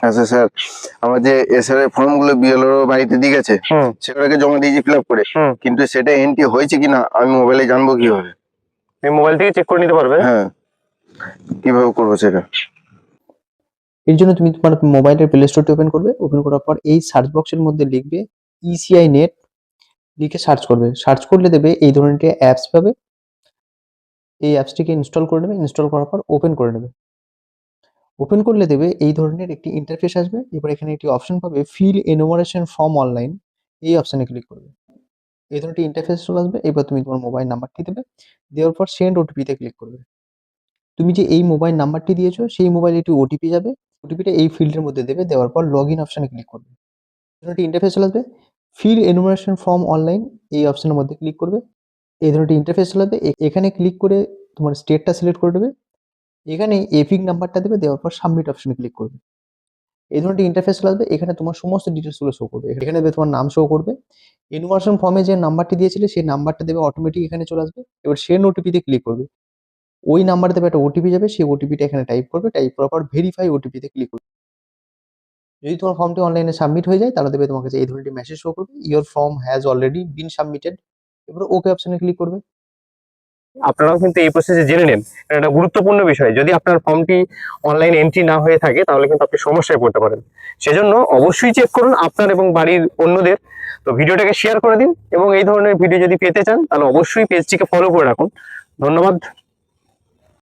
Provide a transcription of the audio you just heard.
আচ্ছা স্যার, আমার যে এসআরআই ফর্ম গুলো বিএলও বাড়িতে দিয়ে গেছে, সেগুলোকে জমা দিয়েছি ফিল আপ করে, কিন্তু সেটা এন্ট্রি হয়েছে কিনা আমি মোবাইলে জানবো কিভাবে? এই মোবাইল থেকে চেক করে নিতে পারবে। হ্যাঁ, কিভাবে করবো সেটা? এর জন্য তুমি তোমার মোবাইলের প্লে স্টোরটি ওপেন করবে। ওপেন করার পর এই সার্চ বক্সের মধ্যে লিখবে ইসিআই নেট, লিখে সার্চ করবে। সার্চ করলে দেবে এই ধরনের অ্যাপস পাবে। এই অ্যাপসটিকে ইনস্টল করে নেবে। ইনস্টল করার পর ওপেন করে নেবে। ওপেন করলে দেবে এই ধরনের একটি ইন্টারফেস আসবে। এবার এখানে একটি অপশন পাবে ফিল এনুমারেশন ফর্ম অনলাইন, এই অপশনে ক্লিক করবে। এই ধরনের ইন্টারফেস চলে আসবে। এবার তুমি তোমার মোবাইল নাম্বারটি দেবে, দেওয়ার পর সেন্ড ওটিপিতে ক্লিক করবে। তুমি যে এই মোবাইল নাম্বারটি দিয়েছো সেই মোবাইলে একটি ওটিপি যাবে। ওটিপিটা এই ফিল্ডের মধ্যে দেবে, দেওয়ার পর লগ ইন অপশনে ক্লিক করবে। এই ধরনের ইন্টারফেস চলে আসবে। ফিল এনুমারেশন ফর্ম অনলাইন, এই অপশনের মধ্যে ক্লিক করবে। এই ধরনের ইন্টারফেস চলে আসবে। এখানে ক্লিক করে তোমার স্টেটটা সিলেক্ট করে দেবে। এখানে এপিক নাম্বারটা দেবে, দেওয়ার পর সাবমিট অপশনে ক্লিক করবে। এই ধরনের ইন্টারফেস চলে আসবে। এখানে তোমার সমস্ত ডিটেলসগুলো শো করবে। এখানে দেবে তোমার নাম শো করবে। এনুমারেশন ফর্মে যে নাম্বারটি দিয়েছিলে সেই নাম্বারটা দেবে, অটোমেটিক এখানে চলে আসবে। এবার সেন্ড ওটিপিতে ক্লিক করবে। ওই নাম্বারে দেবে একটা ওটিপি যাবে, সেই ওটিপিটা এখানে টাইপ করবে। টাইপ করার পর ভেরিফাই ওটিপিতে ক্লিক করবে। যদি তোমার ফর্মটি অনলাইনে সাবমিট হয়ে যায় তাহলে দেবে তোমার কাছে এই ধরনের মেসেজ শো করবে, your form has already been submitted. এবার ওকে অপশনে ক্লিক করবে। আপনারাও কিন্তু এই প্রসেসে জেনে নেন, এটা একটা গুরুত্বপূর্ণ বিষয়। যদি আপনার ফর্মটি অনলাইন এন্ট্রি না হয়ে থাকে তাহলে কিন্তু আপনি সমস্যায় পড়তে পারেন। সেজন্য অবশ্যই চেক করুন আপনার এবং বাড়ির অন্যদের। তো ভিডিওটাকে শেয়ার করে দিন, এবং এই ধরনের ভিডিও যদি পেতে চান তাহলে অবশ্যই পেজটিকে ফলো করে রাখুন। ধন্যবাদ।